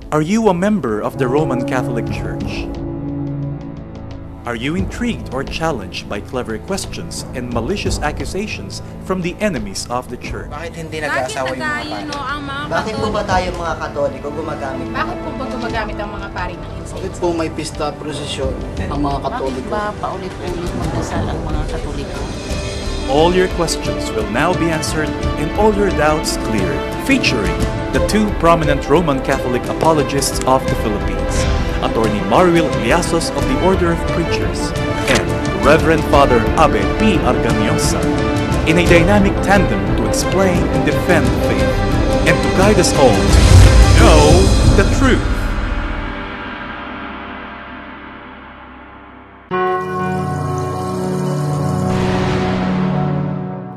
Are you a member of the Roman Catholic Church? Are you intrigued or challenged by clever questions and malicious accusations from the enemies of the church? Bakit hindi Bakit nag-aasawa na yung mga tayo, pari? no, ang mga Bakit po ba Katoliko? tayo mga Katoliko gumagamit? Bakit po ba gumagamit ang mga pari ng Bakit incense? po may pista prosesyon ang mga Bakit Katoliko? ba paulit-ulit magdasal ang mga Katoliko? All your questions will now be answered and all your doubts cleared. Featuring the two prominent Roman Catholic apologists of the Philippines, Attorney Marwil Liasos of the Order of Preachers and Reverend Father Abe P. Arganiosa, in a dynamic tandem to explain and defend the faith and to guide us all to know the truth.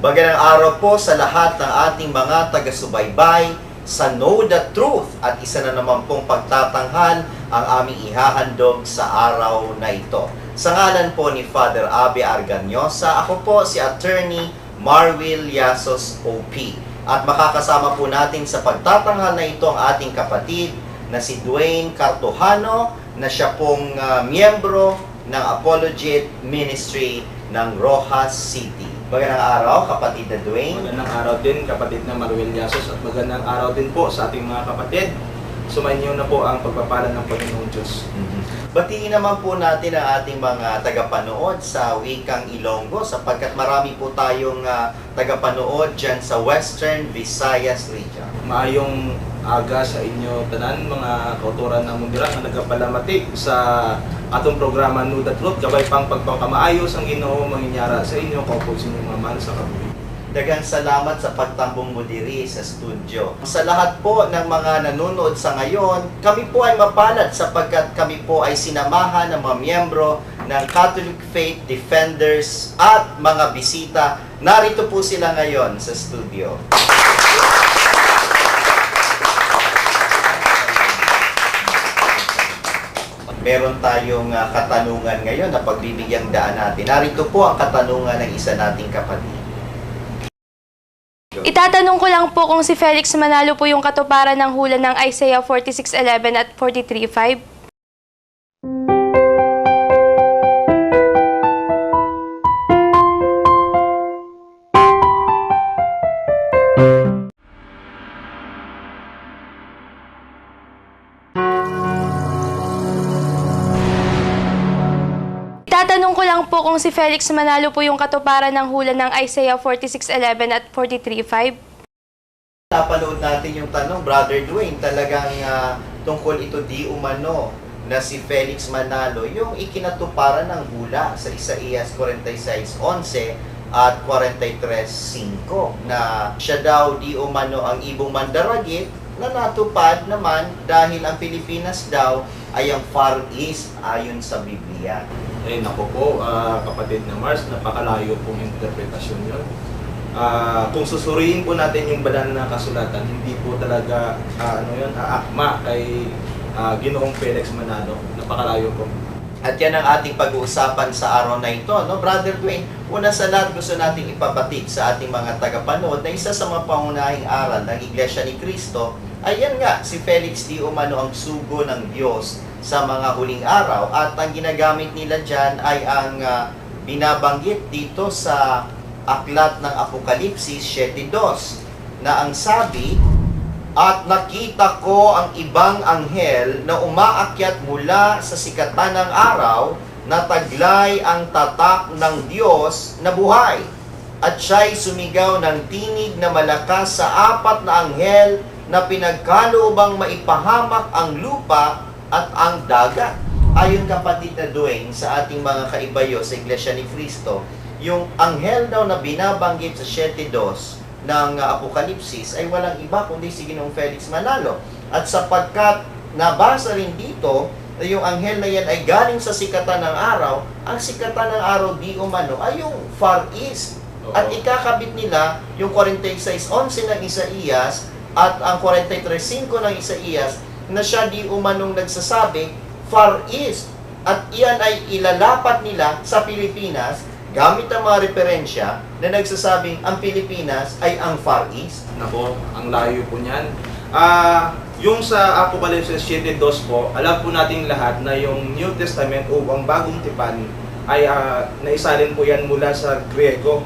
Magandang araw po sa lahat ng ating mga taga-subaybay sa Know the Truth at isa na naman pong pagtatanghal ang aming ihahandog sa araw na ito. Sa ngalan po ni Father Abe Arganiosa, ako po si Attorney Marwil Liasos OP. At makakasama po natin sa pagtatanghal na ito ang ating kapatid na si Dwayne Cartojano na siya pong miyembro ng Apologet Ministry ng Rojas City. Magandang araw, kapatid na Dwayne. Magandang araw din, kapatid na Marwil Liasos, at magandang araw din po sa ating mga kapatid. Sumainyo na po ang pagpapala ng Panginoong Diyos. Batiin naman po natin ang ating mga tagapanood sa wikang Ilonggo sapagkat marami po tayong tagapanood dyan sa Western Visayas region. Maayong aga sa inyo tanan, mga kauturan ng mundira na nagapalamati sa atong programa Know the Truth. Gabay pang pagpapamaayos ang Ginoo manginyara sa inyo, kaupod sa inyong mga mahal sa kabuhi. Daghang salamat sa pagtambong mo diri sa studio. Sa lahat po ng mga nanonood sa ngayon, kami po ay mapalad sapagkat kami po ay sinamahan ng mga miyembro ng Catholic Faith Defenders at mga bisita. Narito po sila ngayon sa studio. Meron tayong katanungan ngayon na pagbibigyang daan natin. Narito po ang katanungan ng isa nating kapatid. Itatanong ko lang po kung si Felix Manalo po yung katuparan ng hula ng Isaiah 46:11 at 43:5. Itatanong ko lang po kung si Felix Manalo po yung katuparan ng hula ng Isaiah 46:11 at 43:5. Napanood natin yung tanong, Brother Dwayne, talagang tungkol ito di umano na si Felix Manalo, yung ikinatuparan ng hula sa Isaías 46:11 at 43:5 na siya daw di umano ang ibong mandaragit na natupad naman dahil ang Pilipinas daw ay ang Far East ayon sa Biblia. Eh naku po, kapatid na Mars, napakalayo pong interpretasyon yun. Kung susuriin po natin yung banal na kasulatan, hindi po talaga aakma kay Ginoong Felix Manalo. Napakalayo po. At yan ang ating pag-uusapan sa araw na ito, no, Brother Dwayne. Una sa lahat, gusto nating ipabatid sa ating mga tagapanood na isa sa mga pangunahing aral ng Iglesia ni Cristo ay yan nga, si Felix di umano ang sugo ng Diyos sa mga huling araw. At ang ginagamit nila dyan ay ang binabanggit dito sa aklat ng Apokalipsis 7:2 na ang sabi, "At nakita ko ang ibang anghel na umaakyat mula sa sikatan ng araw na taglay ang tatak ng Diyos na buhay. At siya'y sumigaw ng tinig na malakas sa apat na anghel na pinagkaloobang maipahamak ang lupa at ang dagat." Ayon kapatid na Dwayne sa ating mga kaibayo sa Iglesia ni Cristo, yung anghel daw na binabanggit sa 7:2 ng Apokalipsis ay walang iba kundi si Ginoong Felix Manalo. At sapagkat nabasa rin dito na yung anghel na yan ay galing sa sikatan ng araw, ang sikatan ng araw di umano ay yung Far East. At ikakabit nila yung 46:11 ng Isaías at ang 43:5 ng Isaías na siya di umanong nagsasabi Far East. At iyan ay ilalapat nila sa Pilipinas gamit ang mga referensya na nagsasabing ang Pilipinas ay ang Far East. Nako, ang layo po niyan. Yung sa Apocalypse 7:2 po, alam po nating lahat na yung New Testament o ang Bagong Tipan ay naisalin po yan mula sa Griego.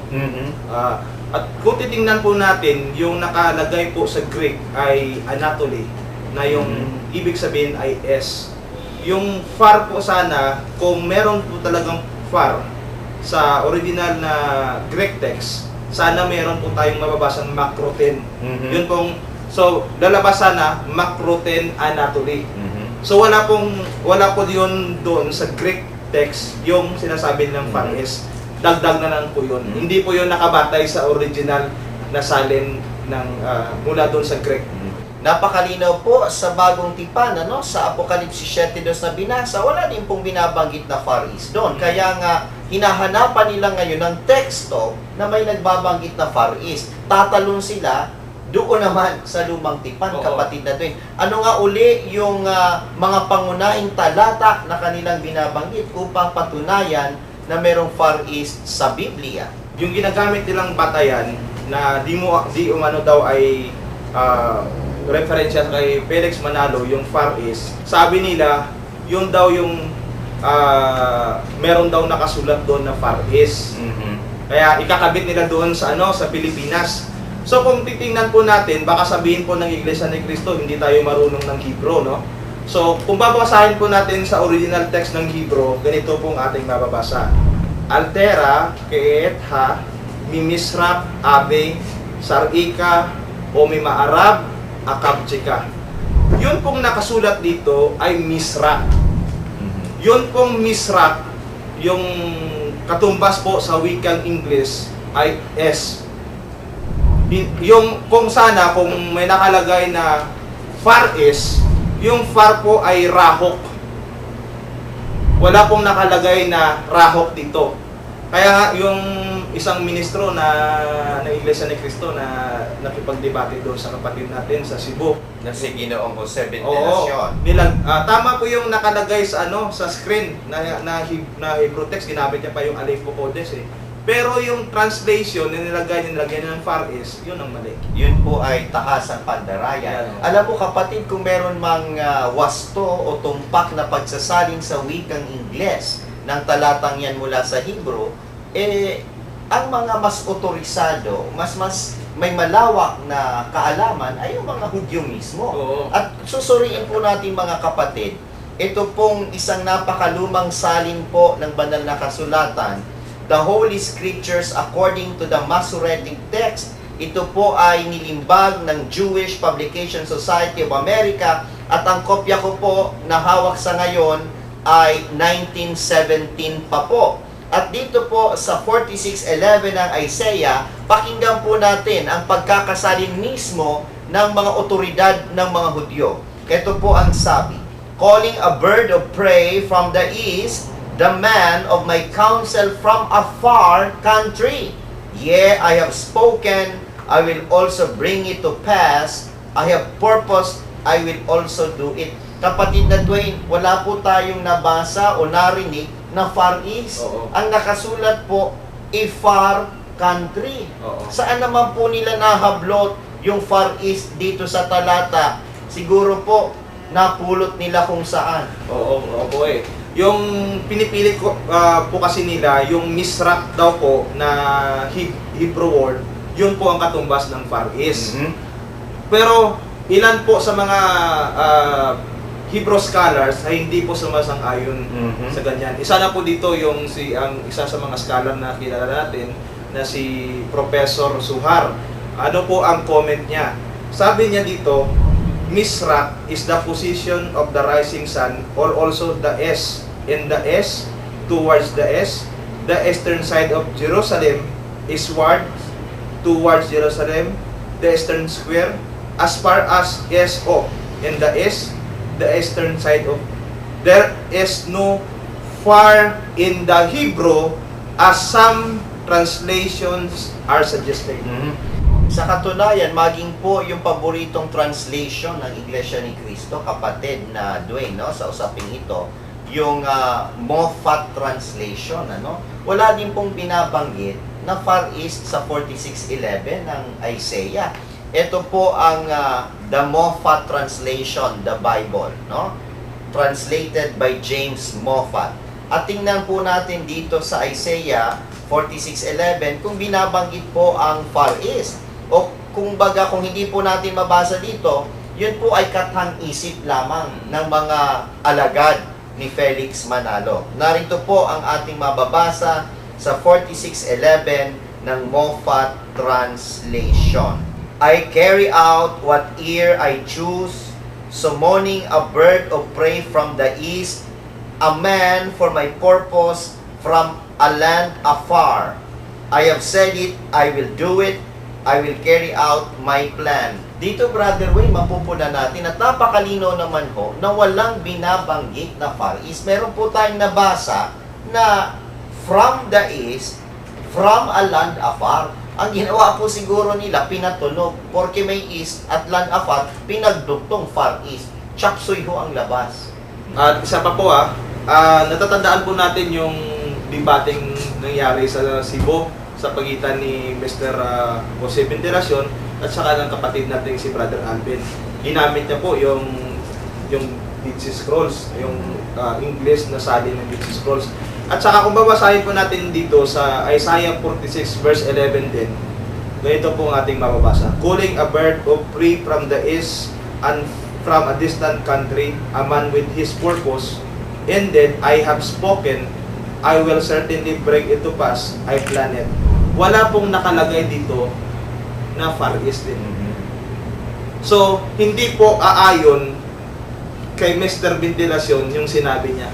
At kung titingnan po natin, yung nakalagay po sa Greek ay Anatoly, na yung ibig sabihin ay S. Yung far po sana, kung meron po talagang far sa original na Greek text, sana meron po tayong mababasang makroten. Yun pong, so lalabas sana makroten Anatoly. So wala po yun doon sa Greek text yung sinasabi ng far is. Dagdag na lang po yun. Hindi po yun nakabatay sa original na salin ng mula doon sa Greek. Napakalinaw po sa Bagong Tipan, sa Apocalypse 7:2 na binasa, wala din pong binabanggit na Far East doon. Kaya nga, hinahanapan nila ngayon ng teksto na may nagbabanggit na Far East. Tatalon sila doon naman sa Lumang Tipan, kapatid na doon. Ano nga uli yung mga pangunahing talata na kanilang binabanggit upang patunayan na merong Far East sa Biblia? Yung ginagamit nilang batayan na di umano daw ay referensya kay Felix Manalo, yung Far East, sabi nila, yun daw yung meron daw nakasulat doon na Far East. Kaya ikakabit nila doon sa sa Pilipinas. So kung titingnan po natin, baka sabihin po ng Iglesia ni Cristo, hindi tayo marunong ng Hebrew, no? So kung babasahin po natin sa original text ng Hebrew, ganito pong ating mababasa. Altera, Keetha, Mimisrap, Abe, Sarika, Omimaarab, Akabchika. Yun pong nakasulat dito ay Misra. Yun pong Misra, yung katumbas po sa wikang English ay S. Yung kung may nakalagay na Far East, yung Far po ay Rahok. Wala pong nakalagay na Rahok dito. Kaya yung isang ministro na Iglesia ni Cristo na nakipagdebate doon sa kapatid natin sa Cebu, Na si Ginoong Jose Veneracion. Tama po yung nakalagay sa sa screen na Hebrew text, ginamit niya pa yung Aleph Codes eh. Pero yung translation na nilagay ng Far East, yun ang mali. Yun po ay tahasang pandarayan. Alam mo kapatid, kung meron mang wasto o tumpak na pagsasalin sa wikang Ingles ng talatang yan mula sa Hebrew, ang mga mas otorisado, mas may malawak na kaalaman ay yung mga Hudyo mismo. At susuriin po natin mga kapatid, ito pong isang napakalumang salin po ng banal na kasulatan, the Holy Scriptures according to the Masoretic text. Ito po ay nilimbag ng Jewish Publication Society of America at ang kopya ko po na hawak sa ngayon ay 1917 pa po. At dito po sa 46:11 ng Isaiah, pakinggan po natin ang pagkakasalin mismo ng mga otoridad ng mga Hudyo. Ito po ang sabi, calling a bird of prey from the east, the man of my counsel from a far country. Yea, I have spoken, I will also bring it to pass. I have purposed, I will also do it. Kapatid na Dwayne, wala po tayong nabasa o narinig na Far East. Ang nakasulat po, a far country. Saan naman po nila nahablot yung Far East dito sa talata? Siguro po, napulot nila kung saan. Oo eh. Yung pinipilit ko po kasi nila, yung Misra daw po na Hebrew word, yun po ang katumbas ng Far East. Pero ilan po sa mga Hebrew scholars ay hindi po sumasang-ayon sa ganyan. Isa na po dito yung isa sa mga scholar na kilala natin na si Professor Suhar. Ano po ang comment niya? Sabi niya dito, Misra is the position of the rising sun, or also the S. In the S, towards the S, the eastern side of Jerusalem eastward towards Jerusalem, the eastern square, as far as SO. In the S, the eastern side of. There is no far in the Hebrew as some translations are suggesting. Sa katunayan, maging po yung paboritong translation ng Iglesia ni Cristo, kapatid na Dwayne, sa usaping ito, yung Moffat translation, wala din pong binabanggit na Far East sa 46:11 ng Isaiah. Ito po ang the Moffat translation, the Bible, no? Translated by James Moffat. At tingnan po natin dito sa Isaiah 46:11 kung binabanggit po ang Far East. O kung baga, kung hindi po natin mabasa dito, yun po ay kathang-isip lamang ng mga alagad ni Felix Manalo. Narito po ang ating mababasa sa 46:11 ng Moffat Translation. I carry out what ear I choose, summoning a bird of prey from the east, a man for my purpose from a land afar. I have said it, I will do it, I will carry out my plan. Dito, Brother Wayne, mapupunan natin at napakalino naman ho na walang binabanggit na Far East. Meron po tayong nabasa na from the east, from a land afar. Ang ginawa po siguro nila, pinatunog. Porque may east at land afar, pinagdugtong Far East. Chapsuy ho ang labas. At isa pa po natatandaan po natin yung debating nangyari sa Cebu sa pagitan ni Mr. Jose Veneracion at saka ng kapatid natin si Brother Alvin. Ginamit niya po yung Dead Sea Scrolls, yung English na salin ng Dead Sea Scrolls. At saka kung babasahin po natin dito sa Isaiah 46 verse 11 din, ganito po ang ating mababasa. Calling a bird of prey from the east and from a distant country, a man with his purpose, ended, I have spoken, I will certainly bring it to pass, I plan it. Wala pong nakalagay dito na Far East din. So, hindi po aayon kay Mr. Veneracion yung sinabi niya.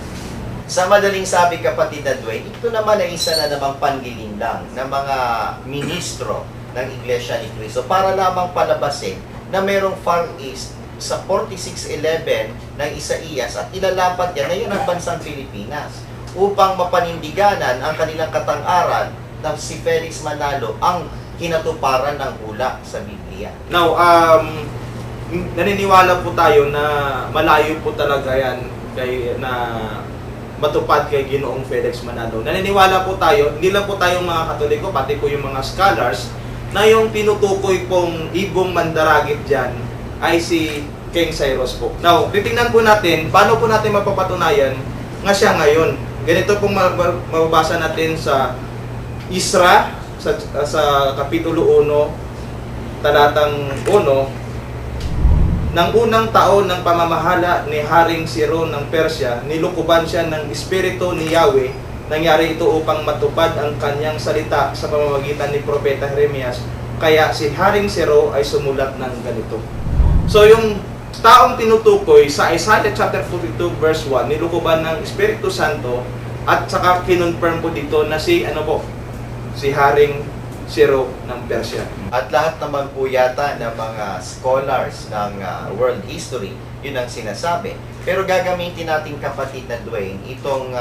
Sa madaling sabi, kapatid na Dwayne, ito naman ay isa na namang panlilindang ng mga ministro ng Iglesia ni Cristo para lamang palabasin na merong Far East sa 46:11 ng Isaías at ilalapat yan na yun ang bansang Pilipinas upang mapanindiganan ang kanilang katang-aran na si Felix Manalo ang kinatuparan ng hula sa Biblia. Now, naniniwala po tayo na malayo po talaga yan na matupad kay Ginoong Felix Manalo. Naniniwala po tayo, hindi lang po tayong mga Katoliko, pati po yung mga scholars, na yung tinutukoy pong ibong mandaragit dyan ay si King Cyrus po. Now, titingnan po natin, paano po natin mapapatunayan nga siya ngayon. Ganito pong mababasa natin sa Isra, sa Kapitulo 1, talatang 1, Nang unang taon ng pamamahala ni Haring Ciro ng Persya, nilukuban siya ng Espiritu ni Yahweh. Nangyari ito upang matupad ang kanyang salita sa pamamagitan ni Propeta Jeremias. Kaya si Haring Ciro ay sumulat ng ganito. So yung taong tinutukoy sa Isaiah chapter 42 verse 1, nilukuban ng Espiritu Santo at saka kinonfirm po dito na si Haring Ciro ng Persya. At lahat naman po yata ng mga scholars ng world history, yun ang sinasabi. Pero gagamitin natin, kapatid na Dwayne, itong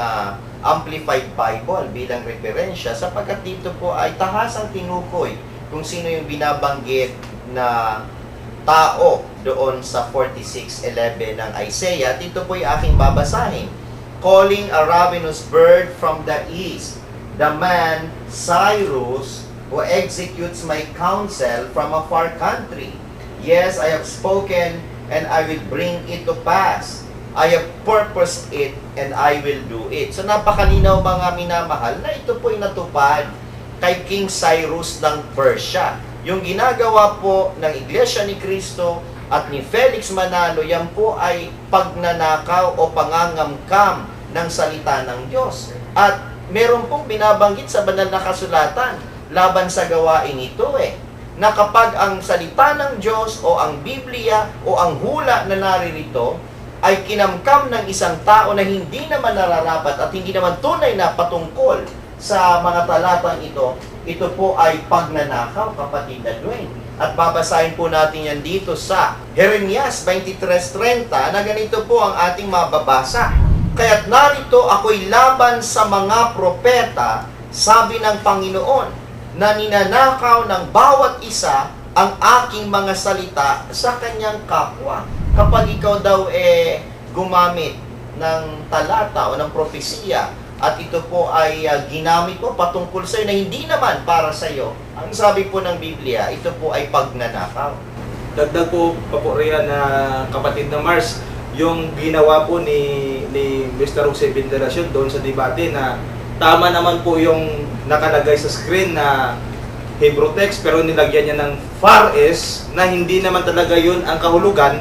Amplified Bible bilang referensya sapagkat dito po ay tahasang tinukoy kung sino yung binabanggit na tao doon sa 46:11 ng Isaiah. Dito po yung aking babasahin. Calling a ravenous bird from the east, the man Cyrus, who executes my counsel from a far country. Yes, I have spoken, and I will bring it to pass. I have purposed it, and I will do it. So napakalinaw, mga minamahal, na ito po'y natupad kay King Cyrus ng Persia. Yung ginagawa po ng Iglesia ni Cristo at ni Felix Manalo, yan po ay pagnanakaw o pangangamkam ng salita ng Diyos. At meron pong binabanggit sa banal na kasulatan laban sa gawain ito na kapag ang salita ng Diyos o ang Biblia o ang hula na naririto ay kinamkam ng isang tao na hindi naman nararapat at hindi naman tunay na patungkol sa mga talatang ito, ito po ay pagnanakaw, kapatid na Dwayne. At babasahin po natin yan dito sa Jeremias 23:30 na ganito po ang ating mababasa. Kaya't narito ako'y laban sa mga propeta, sabi ng Panginoon, na ninanakaw ng bawat isa ang aking mga salita sa kanyang kapwa. Kapag ikaw daw gumamit ng talata o ng propesiya at ito po ay ginamit mo patungkol sa iyo na hindi naman para sa iyo, ang sabi po ng Biblia, ito po ay pagnanakaw. dagdag po pa po riyan na kapatid na Mars, yung ginawa po ni Mr. Jose Veneracion doon sa debate na tama naman po yung nakalagay sa screen na Hebrew text pero nilagyan niya ng Far East na hindi naman talaga yun ang kahulugan.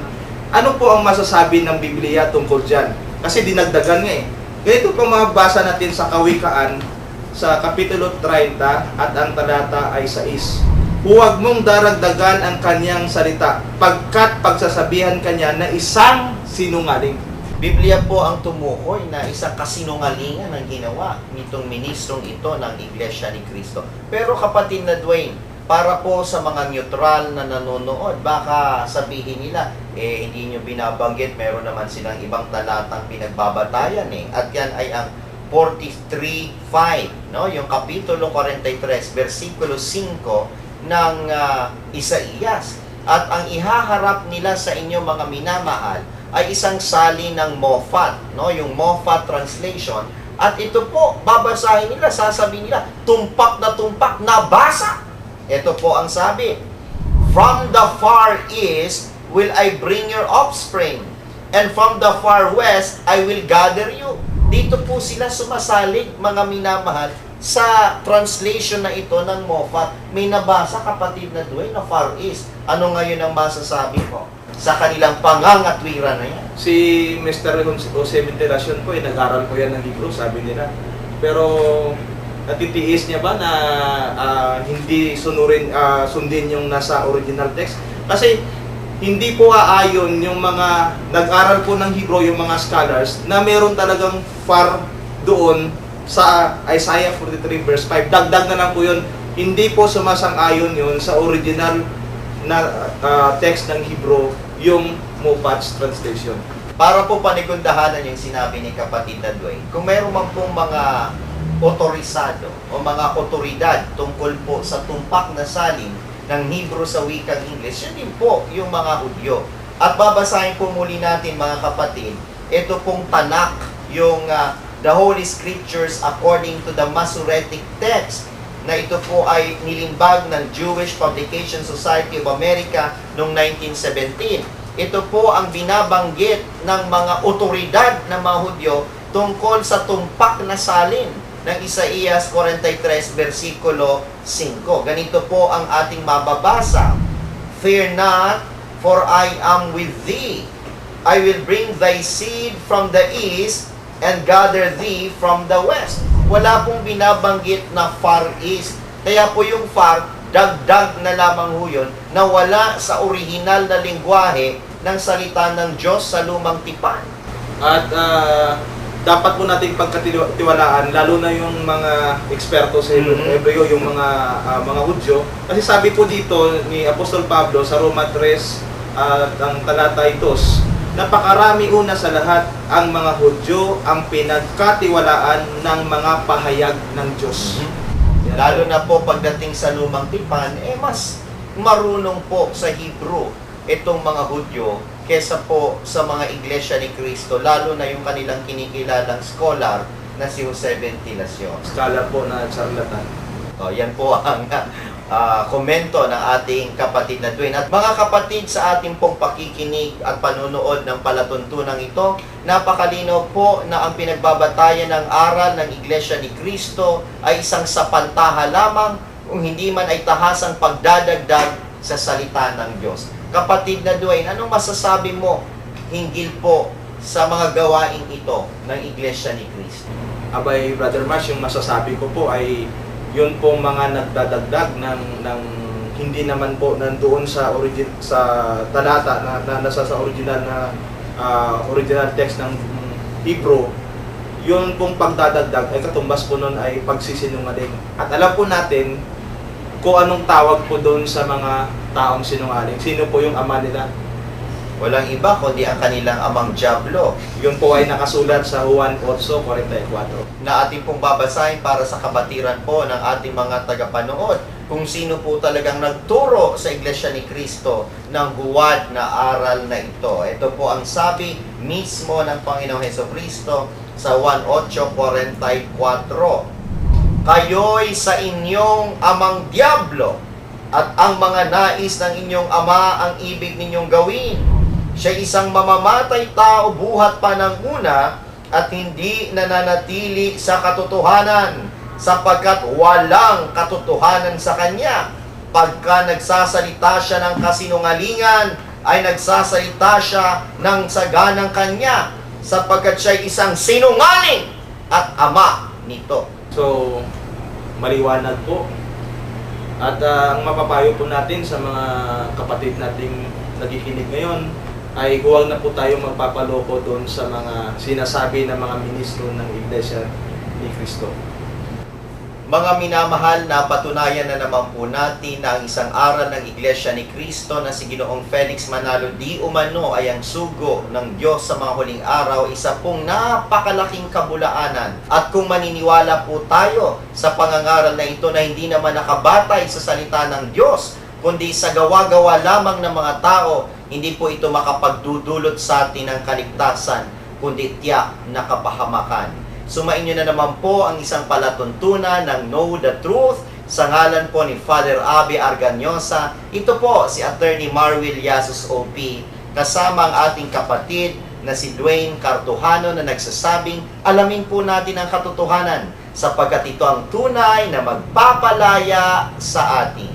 Ano po ang masasabi ng Biblia tungkol dyan? Kasi dinagdagan nga eh. Ganito po mabasa natin sa Kawikaan sa Kapitulo 30 at ang talata ay 6. Huwag mong daragdagan ang kanyang salita, pagkat pagsasabihan kanya na isang sinungaling. Biblia po ang tumukoy na isang kasinungalingan ang ginawa nitong ministrong ito ng Iglesia ni Cristo. Pero kapatid na Dwayne, para po sa mga neutral na nanonood, baka sabihin nila, hindi nyo binabanggit, meron naman silang ibang talatang pinagbabatayan At yan ay ang 43:5, no? Yung Kapitulo 43, versikulo 5 ng Isaías. At ang ihaharap nila sa inyo mga minamahal ay isang sali ng Moffat, no? Yung Moffat translation. At ito po, babasahin nila, sasabihin nila, tumpak na basa. Ito po ang sabi, from the far east will I bring your offspring, and from the far west I will gather you. Dito po sila sumasalig, mga minamahal, sa translation na ito ng Moffat. May nabasa, kapatid na Dwayne, na Far East. Ano ngayon ang masasabi ko sa kanilang pangangatwiran na yan? Si Mr. Jose Veneracion po, nag-aral po yan ng Hebrew, sabi nila. Pero natitiis niya ba na hindi sundin yung nasa original text? Kasi hindi po aayon yung mga nag-aral po ng Hebrew, yung mga scholars, na meron talagang far doon sa Isaiah 43 verse 5. Dagdag na lang po yun. Hindi po sumasang-ayon yun sa original na text ng Hebrew, yung Moffat's translation. Para po panigundahanan yung sinabi ni kapatid na Dwayne, kung meron man pong mga otorisado o mga otoridad tungkol po sa tumpak na salin ng Hebrew sa wikang English, yun din po yung mga Hudyo. At babasahin po muli natin, mga kapatid, ito pong Tanakh, yung the Holy Scriptures according to the Masoretic text, na ito po ay nilimbag ng Jewish Publication Society of America noong 1917. Ito po ang binabanggit ng mga otoridad ng mga Hudyo tungkol sa tumpak na salin ng Isaías 43, versikulo 5. Ganito po ang ating mababasa. Fear not, for I am with thee. I will bring thy seed from the east, and gather thee from the west. Wala pong binabanggit na far east. Kaya po yung far, dagdag na lamang ho yun, na wala sa original na lingwahe ng salita ng Diyos sa lumang tipan. At dapat po nating pagkatiwalaan, lalo na yung mga eksperto sa Hebreo, yung mga Hudyo. Kasi sabi po dito ni Apostol Pablo sa Roma 3, ang talata 2, napakarami una sa lahat ang mga Hudyo ang pinagkatiwalaan ng mga pahayag ng Diyos. Lalo na po pagdating sa lumang tipan, mas marunong po sa Hebrew itong mga Hudyo kesa po sa mga Iglesia ni Cristo, lalo na yung kanilang kinikilalang scholar na si Jose Veneracion. Scholar po na charlatan. Yan po ang komento ng ating kapatid na Dwayne. At mga kapatid, sa ating pong pakikinig at panunood ng palatuntunang ito, napakalinaw po na ang pinagbabatayan ng aral ng Iglesia ni Cristo ay isang sapantaha lamang, kung hindi man ay tahasang pagdadagdag sa salita ng Diyos. Kapatid na Dwayne, anong masasabi mo hinggil po sa mga gawain ito ng Iglesia ni Cristo? Abay, Brother Mars, yung masasabi ko po ay yun pong mga nagdadagdag ng hindi naman po nandoon sa talata na nasa sa original text ng Hebrew. Yun pong pagdadagdag ay katumbas po nun ay pagsisinungaling. At alam po natin kung anong tawag po doon sa mga taong sinungaling. Sino po yung ama nila? Walang iba kundi ang kanilang amang Diablo, Yun po ay nakasulat sa Juan 8:44. na ating pong babasahin para sa kabatiran po ng ating mga tagapanood kung sino po talagang nagturo sa Iglesia ni Cristo ng huwad na aral na ito. Ito po ang sabi mismo ng Panginoong Hesukristo sa Juan 8:44. Kayo'y sa inyong amang Diablo at ang mga nais ng inyong ama ang ibig ninyong gawin. Siya isang mamamatay tao buhat pa ng una at hindi nananatili sa katotohanan sapagkat walang katotohanan sa kanya. Pagka nagsasalita siya ng kasinungalingan, ay nagsasalita siya ng saganang kanya sapagkat siya isang sinungaling at ama nito. So, maliwanag po. At ang mapapayo po natin sa mga kapatid nating nakikinig ngayon ay huwag na po tayo magpapaloko doon sa mga sinasabi ng mga ministro ng Iglesia ni Cristo. Mga minamahal, napatunayan na naman po natin na ang isang aral ng Iglesia ni Cristo na si Ginoong Felix Manalo di umano ay ang sugo ng Diyos sa mga huling araw, isa pong napakalaking kabulaanan. At kung maniniwala po tayo sa pangangaral na ito na hindi naman nakabatay sa salita ng Diyos, kundi sa gawa-gawa lamang ng mga tao, hindi po ito makapagdudulot sa atin ng kaligtasan, kundi tiyak na kapahamakan. Sumainyo na naman po ang isang palatuntunan ng Know the Truth sa ngalan po ni Father Abby Arganyosa. Ito po si Attorney Marwil Yasus OP, kasama ang ating kapatid na si Dwayne Cartujano na nagsasabing alamin po natin ang katotohanan sapagkat ito ang tunay na magpapalaya sa atin.